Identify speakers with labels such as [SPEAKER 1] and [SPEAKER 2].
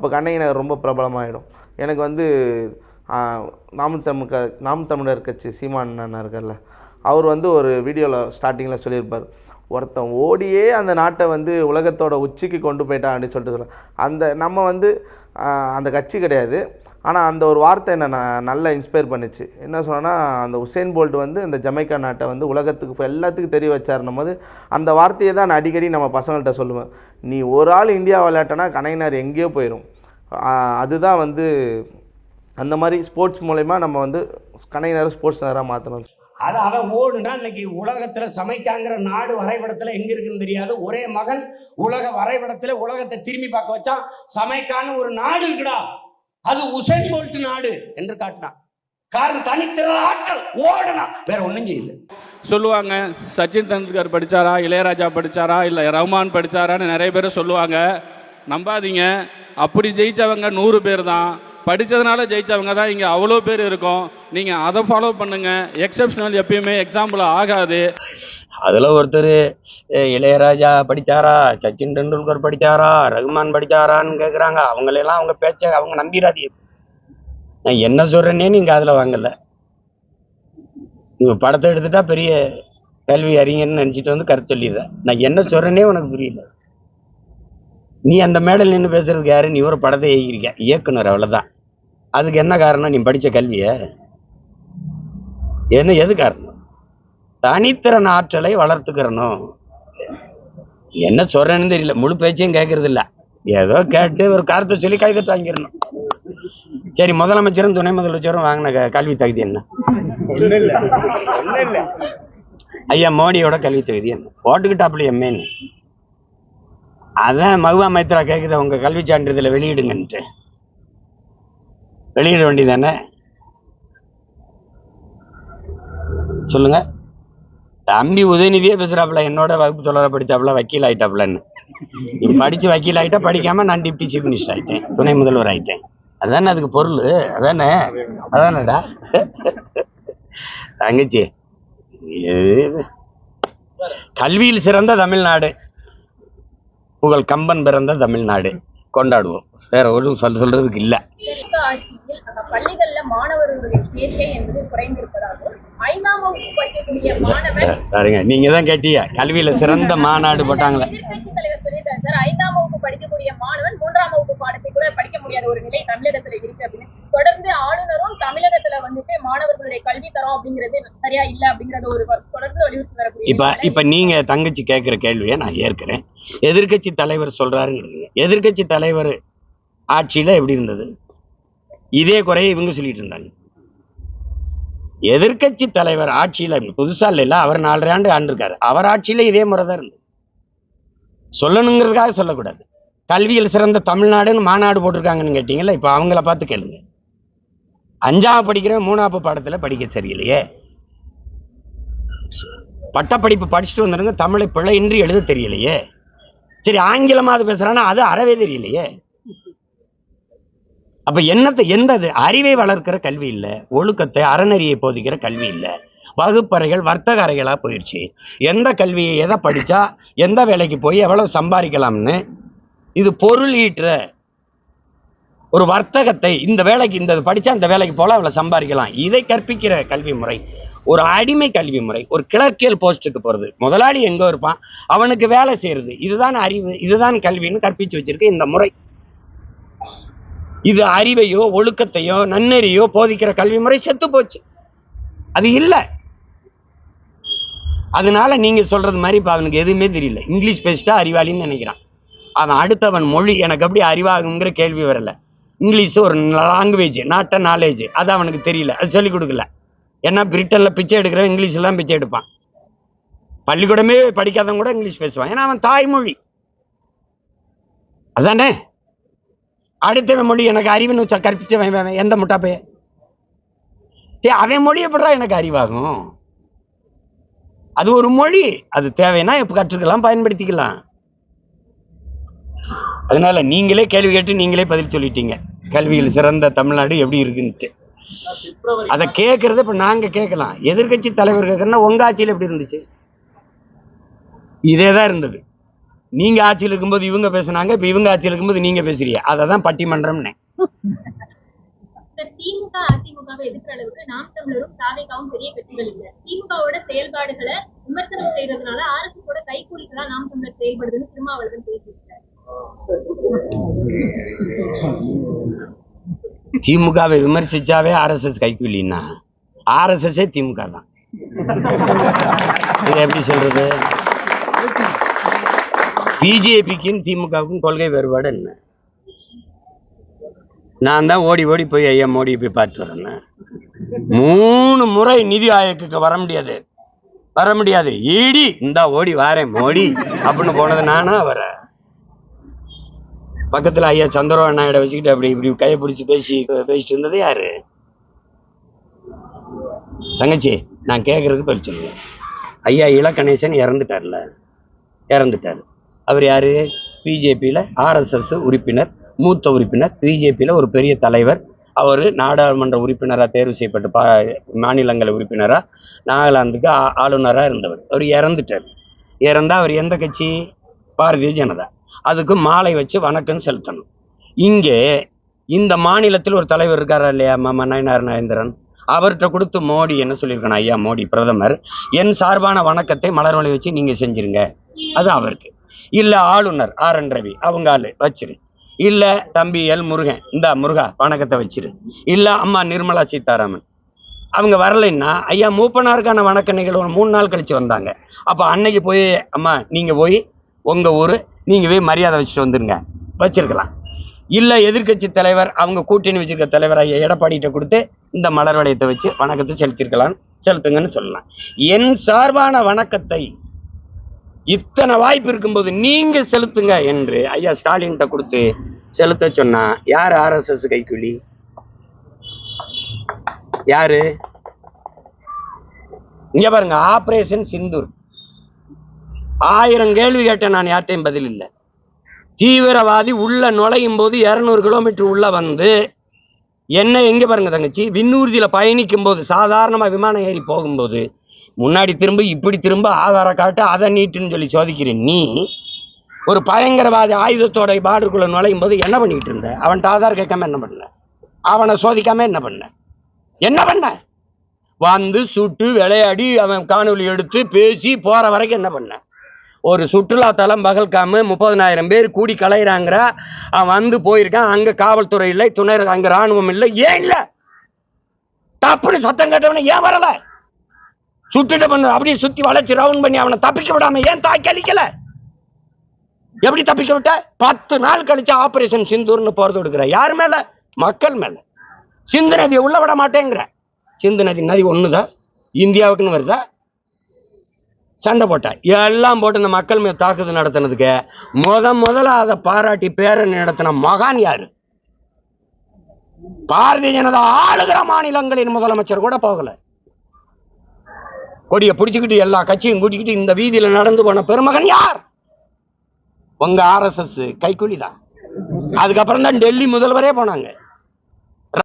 [SPEAKER 1] இப்போ கண்ணகிநகர் ரொம்ப பிரபலமாகிடும். எனக்கு வந்து நாம் தமிழர் கட்சி சீமான் அண்ணா இருக்கார்ல, அவர் வந்து ஒரு வீடியோவில் ஸ்டார்டிங்கில் சொல்லியிருப்பார், ஒருத்தன் ஓடியே அந்த நாட்டை வந்து உலகத்தோட உச்சிக்கு கொண்டு போயிட்டான் அப்படின்னு சொல்லிட்டு சொல்ல. நம்ம வந்து அந்த கட்சி கிடையாது, ஆனால் அந்த ஒரு வார்த்தை என்னை நல்லா இன்ஸ்பயர் பண்ணிச்சு. என்ன சொன்னேன்னா, அந்த உசேன் போல்ட் வந்து இந்த ஜமைக்கா நாட்டை வந்து உலகத்துக்கு எல்லாத்துக்கும் தெரிய வச்சாருன்னும் போது அந்த வார்த்தையை தான் நான் அடிக்கடி நம்ம பசங்கள்கிட்ட சொல்லுவேன். நீ ஒரு ஆள் இந்தியா விளையாட்டனா கண்ணகிநகர் எங்கேயோ போயிடும். அதுதான் வந்து அந்த மாதிரி ஸ்போர்ட்ஸ் மூலமா நம்ம வந்து கண்ணகிநகர் ஸ்போர்ட்ஸ் நகராக மாற்றணும்.
[SPEAKER 2] அவன் ஓடுனா இன்னைக்கு உலகத்துல சமைக்காங்கிற நாடு வரைபடத்துல எங்க இருக்குன்னு தெரியாது. ஒரே மகன் உலக வரைபடத்துல உலகத்தை திரும்பி பார்க்க வச்சா சமைக்கான்னு ஒரு நாடு இருக்குடா, அது உசேன் போல்ட் நாடு என்று காட்டினான். காரணம் தனித்திற ஆற்றல், ஓடுனா வேற ஒன்றும் செய்யல.
[SPEAKER 3] சொல்லுவாங்க சச்சின் தெண்டுல்கர் படித்தாரா, இளையராஜா படித்தாரா, இல்லை ரஹ்மான் படித்தாரான்னு நிறைய பேர் சொல்லுவாங்க. நம்பாதீங்க, அப்படி ஜெயித்தவங்க 100 பேர் தான். படித்ததுனால ஜெயித்தவங்க தான் இங்கே அவ்வளோ பேர் இருக்கும். நீங்கள் அதை ஃபாலோ பண்ணுங்கள். எக்ஸப்ஷனல் எப்பயுமே எக்ஸாம்பிள் ஆகாது.
[SPEAKER 4] அதில் ஒருத்தர் இளையராஜா படித்தாரா, சச்சின் டெண்டுல்கர் படித்தாரா, ரஹ்மான் படித்தாரான்னு கேட்குறாங்க. அவங்களெல்லாம் அவங்க பேச்ச அவங்க நம்பிடாதீங்க. நான் என்ன சொல்கிறேன்னே நீங்கள் அதில் வாங்கலை. நீங்கள் படத்தை எடுத்துட்டா பெரிய கல்வி அறிஞர்னு நினச்சிட்டு வந்து கருத்து சொல்லிடுறேன். நான் என்ன சொல்கிறேன்னே உனக்கு புரியல. நீ அந்த மேடல் நின்று பேசுறதுக்கு யாரு? நீ ஒரு படத்தை இயக்குனர், அவ்வளோதான். அதுக்கு என்ன காரணம்? நீ படித்த கல்வியை என்ன எது காரணம்? தனித்திறன் ஆற்றலை வளர்த்துக்கிறணும். என்ன சொல்றேன்னு தெரியல, முழு பேச்சையும் கேட்கறது இல்லை. ஏதோ கேட்டு ஒரு கருத்தை சொல்லி கைதட்டு வாங்கிடணும். சரி, முதலமைச்சரும் துணை முதலமைச்சரும் வாங்கின கல்வி தகுதி என்ன? ஐயா மோடியோட கல்வி தகுதி என்ன? போட்டுக்கிட்டாப்புல எம்ஏன்னு. அதான் மகுவா மைத்ரா கேட்குது, உங்க கல்வி சான்றிதழை வெளியிடுங்கன்ட்டு. வெளியிட வேண்டியதானே? சொல்லுங்க. தம்பி உதயநிதியே பேசுறாப்புல, என்னோட வகுப்பு தொடர படித்தாப்புல வக்கீல் ஆயிட்டாப்புலன்னு. நீ படிச்சு வக்கீல் ஆயிட்டா, படிக்காம நான் டிப்டி சீஃப் மினிஸ்டர் ஆயிட்டேன், துணை முதல்வர் ஆயிட்டேன். அதானே அதுக்கு பொருள்? அதானடா தங்கச்சி. கல்வியில் சிறந்த தமிழ்நாடு, புகழ் கம்பன் பிறந்த தமிழ்நாடு கொண்டாடுவோம். வேற ஒன்றும் சொல்றதுக்கு இல்ல.
[SPEAKER 5] பள்ளிகள்ல மாணவர்களுடைய சேர்க்கை என்பது குறைந்திருப்பதாகவும் 5ஆம் வகுப்பு படிக்கக்கூடிய மாணவன்
[SPEAKER 4] பாருங்க, நீங்க தான் கேட்டீங்க கல்வியில சிறந்த மாநாடு போட்டாங்களே.
[SPEAKER 5] எதிர்கட்சி தலைவர் சொல்லிட்டாரு சார், 5ஆம் வகுப்பு படிக்கக்கூடிய மாணவன் 3ஆம் வகுப்பு பாடத்தை கூட படிக்க முடியாத ஒரு நிலை தமிழகத்துல இருக்கு அப்படின்னு. தொடர்ந்து ஆளுநரும் தமிழகத்துல வந்துட்டு மாணவர்களுடைய கல்வி தரம் அப்படிங்கிறது சரியா இல்ல அப்படிங்கறத ஒரு தொடர்ந்து வலியுறுத்தி வரக்கூடிய.
[SPEAKER 4] இப்ப நீங்க தங்கச்சி கேட்கிற கேள்வியை நான் ஏற்கிறேன். எதிர்கட்சி தலைவர் சொல்றாருங்கிறீங்க. எதிர்கட்சி தலைவர் ஆட்சியில எப்படி இருந்தது? இதே குறைய இவங்க சொல்லிட்டு இருந்தாங்க. எதிர்கட்சி தலைவர் ஆட்சியில புதுசா இல்ல, அவர் 4.5 ஆண்டு ஆண்டிருக்காரு. அவர் ஆட்சியில இதே முறைதான் இருந்தது. சொல்லணுங்கிறதுக்காக சொல்லக்கூடாது. கல்வியில் சிறந்த தமிழ்நாடுன்னு மாநாடு போட்டிருக்காங்கன்னு கேட்டீங்கல்ல, இப்ப அவங்கள பார்த்து கேளுங்க. 5ஆவது படிக்கிற 3ஆவது பாடத்துல படிக்க தெரியலையே. பட்டப்படிப்பு படிச்சுட்டு வந்துருங்க, தமிழை பிழையின்றி எழுத தெரியலையே. சரி, ஆங்கிலமாவது பேசுறான்னா அது அறவே தெரியலையே. அப்ப எந்த அறிவை வளர்க்கிற கல்வி இல்ல, ஒழுக்கத்தை அறநெறியை போதிக்கிற கல்வி இல்ல. வகுப்பறைகள் வர்த்தக அறைகளா போயிடுச்சு. எந்த கல்வியை எதை படிச்சா எந்த வேலைக்கு போய் எவ்வளவு சம்பாதிக்கலாம்னு, இது பொருள் ஈட்டுற ஒரு வர்த்தகத்தை, இந்த வேலைக்கு இந்த படிச்சா இந்த வேலைக்கு போல அவ்வளவு சம்பாதிக்கலாம், இதை கற்பிக்கிற கல்வி முறை ஒரு அடிமை கல்வி முறை. ஒரு கிளர்க்கியல் போஸ்ட்டுக்கு போறது, முதலாளி எங்க இருப்பான் அவனுக்கு வேலை செய்யறது, இதுதான் அறிவு, இதுதான் கல்வின்னு கற்பிச்சு வச்சிருக்கு இந்த முறை. இது அறிவையோ ஒழுக்கத்தையோ நன்னெறியோ போதிக்கிற கல்வி முறை செத்து போச்சு. அது இல்ல. அதனால நீங்க சொல்றது மாதிரி இப்ப அவனுக்கு எதுவுமே தெரியல. இங்கிலீஷ் பேசிட்டா அறிவாளின்னு நினைக்கிறான். அவன் அடுத்தவன் மொழி எனக்கு எப்படி அறிவாகுங்கிற கேள்வி வரல. இங்கிலீஷ் ஒரு லாங்குவேஜ், நாட் அ நாலேஜ். அது அவனுக்கு தெரியல, அது சொல்லிக் கொடுக்கல. ஏன்னா பிரிட்டன்ல பிச்சை எடுக்கிறவன் இங்கிலீஷ்ல தான் பிச்சை எடுப்பான். பள்ளிக்கூடமே படிக்காதவன் கூட இங்கிலீஷ் பேசுவான், ஏன்னா அவன் தாய்மொழி அதானே. அடுத்த மொழி எனக்கு அறிவுன்னு கற்பிச்சவன் எந்த முட்டாப்பைய? அவன் மொழி எப்படா எனக்கு அறிவாகும்? அது ஒரு மொழி, அது தேவைன்னா எப்ப கற்றுக்கலாம், பயன்படுத்திக்கலாம். அதனால நீங்களே கேள்வி கேட்டு நீங்களே பதில் சொல்லிட்டீங்க, கல்வியில் சிறந்த தமிழ்நாடு எப்படி இருக்குன்ட்டு. அதை கேட்கறது இப்ப நாங்க கேட்கலாம். எதிர்கட்சி தலைவர் கேட்கறதுனா உங்க ஆட்சியில் எப்படி இருந்துச்சு? இதேதான் இருந்தது. நீங்க ஆட்சியில் இருக்கும்போது இவங்க பேசுனாங்க, இப்ப இவங்க ஆட்சியில் இருக்கும்போது நீங்க பேசுறீங்க. அததான் பட்டிமன்றம்னு.
[SPEAKER 5] திமுக அதிமுகவை எதிர்க்கிற அளவுக்கு நாம் தமிழரும் தாவேகாவும் பெரிய கட்சிகள் இல்ல. திமுகவோட செயல்பாடுகளை விமர்சனம் செய்யறதுனால RSS ஓட கைகூலிகளா நாம் தமிழர் செயல்படுதுன்னு திருமாவளவன் பேசியிருக்காரு.
[SPEAKER 4] திமுகவை விமர்சிச்சாவே RSS கைக்கூலின்னா RSS திமுக தான். இதை எப்படி சொல்றது? பிஜேபிக்கும் திமுகவுக்கும் கொள்கை வேறுபாடு என்ன? நான் தான் ஓடி ஓடி போய் ஐயா மோடி போய் பார்த்து வரேன்னு 3 முறை நிதி ஆயோக்கு வர முடியாது. ஈடி இந்தா ஓடி வாரேன் மோடி அப்படின்னு போனது நானா வர. பக்கத்துல ஐயா சந்திரபாபு நாயுடு வச்சுக்கிட்டு அப்படி இப்படி கையை பிடிச்சி பேசிட்டு இருந்தது யாரு? தங்கச்சி, நான் கேட்கறதுக்கு பதில் சொல்லுங்க. ஐயா இலக்கணேசன் இறந்துட்டாரு. அவர் யாரு? பிஜேபியில RSS உறுப்பினர், மூத்த உறுப்பினர், பிஜேபியில ஒரு பெரிய தலைவர். அவர் நாடாளுமன்ற உறுப்பினராக தேர்வு செய்யப்பட்டு மாநிலங்கள உறுப்பினராக நாகாலாந்துக்கு ஆளுநராக இருந்தவர். அவர் இறந்தா அவர் எந்த கட்சி? பாரதிய ஜனதா. அதுக்கு மாலை வச்சு வணக்கம் செலுத்தணும். இங்கே இந்த மாநிலத்தில் ஒரு தலைவர் இருக்காரா இல்லையா, நயனார் நாகேந்திரன், அவர்கிட்ட கொடுத்து மோடி என்ன சொல்லியிருக்கணும்? ஐயா மோடி பிரதமர் என் சார்பான வணக்கத்தை மலர்மொழி வச்சு நீங்க செஞ்சிருங்க. அது அவருக்கு. இல்ல ஆளுநர் RN ரவி அவங்க ஆளு வச்சிரு. இல்ல தம்பி எல் முருகன், இந்த முருகா வணக்கத்தை வச்சிரு. இல்ல அம்மா நிர்மலா சீதாராமன் அவங்க வரலைன்னா ஐயா மூப்பனாருக்கான வணக்க நிகழ்வு 3 நாள் கழிச்சு வந்தாங்க. அப்ப அன்னைக்கு போய் அம்மா நீங்க போய் உங்க ஊரு நீங்க போய் மரியாதை வச்சுட்டு வந்துருங்க, வச்சிருக்கலாம். இல்ல எதிர்கட்சி தலைவர் அவங்க கூட்டணி வச்சிருக்க தலைவர் ஐயா எடப்பாடிகிட்ட கொடுத்து இந்த மலர் வளையத்தை வச்சு வணக்கத்தை செலுத்துங்கன்னு சொல்லலாம். என் சார்பான வணக்கத்தை இத்தனை வாய்ப்பு இருக்கும்போது நீங்க செலுத்துங்க என்று ஐயா ஸ்டாலின்கிட்ட கொடுத்து செலுத்த சொன்னா யாரு RSS கைக்கூலி? யாரு? இங்க பாருங்க, ஆபரேஷன் சிந்தூர் 1000 கேள்வி கேட்டேன், நான் யார்ட்டையும் பதில் இல்லை. தீவிரவாதி உள்ள நுழையும் போது 200 கிலோமீட்டர் உள்ள வந்து என்ன எங்க பாருங்க தங்கச்சி, விண்ணூர்தியில பயணிக்கும் போது சாதாரணமா விமானம் ஏறி போகும்போது முன்னாடி திரும்ப இப்படி திரும்ப ஆதார காட்டு அதை நீட்டுன்னு சொல்லி சோதிக்கிறேன். நீ ஒரு பயங்கரவாதி ஆயுதத்தோட பார்டருக்குள்ள நுழையும் போது என்ன பண்ணிக்கிட்டு இருந்த? அவன்கிட்ட ஆதார் கேட்காம என்ன பண்ண? அவனை சோதிக்காம என்ன பண்ண? வந்து சுட்டு விளையாடி அவன் காணொலி எடுத்து பேசி போற வரைக்கும் என்ன பண்ண? ஒரு சுற்றுலா தலம் பகல்காமு 30,000 பேர் கூடி கலையிறாங்கிற அவன் வந்து போயிருக்கான். அங்க காவல்துறை இல்லை, துணை அங்க ராணுவம் இல்லை. ஏன் இல்ல? தப்புன்னு சத்தம் கேட்டவன ஏன் வரல? சுட்டுட்டு பண்ண அப்படியே சுத்தி வளைச்சு ரவுண்ட் பண்ணி அவனை தப்பிக்க விடாம ஏன் தாக்கி அழிக்கல? எப்படி தப்பிக்க விட்ட? 10 நாள் கழிச்சு ஆபரேஷன் சிந்தூர்னு போறது எடுக்கிற. யாரு மேல? மக்கள் மேல. சிந்து நதியை உள்ள விட மாட்டேங்கிற. சிந்து நதி ஒண்ணுதான் இந்தியாவுக்குன்னு வருதா? சண்டை போட்ட எல்லாம் போட்டு இந்த மக்கள் மேல் தாக்குதல் நடத்தினதுக்கு முதல்ல அதை பாராட்டி பேரணி நடத்தின மகான் யாரு? பாரதிய ஜனதா ஆளுகிற மாநிலங்களின் முதலமைச்சர் கூட போகல. கொடியை பிடிச்சுக்கிட்டு எல்லா கட்சியும் கூட்டிக்கிட்டு இந்த வீதியில நடந்து போன பெருமகன் யார்? உங்க RSS கைக்கூலி தான். அதுக்கப்புறம் தான் டெல்லி முதல்வரே போனாங்க.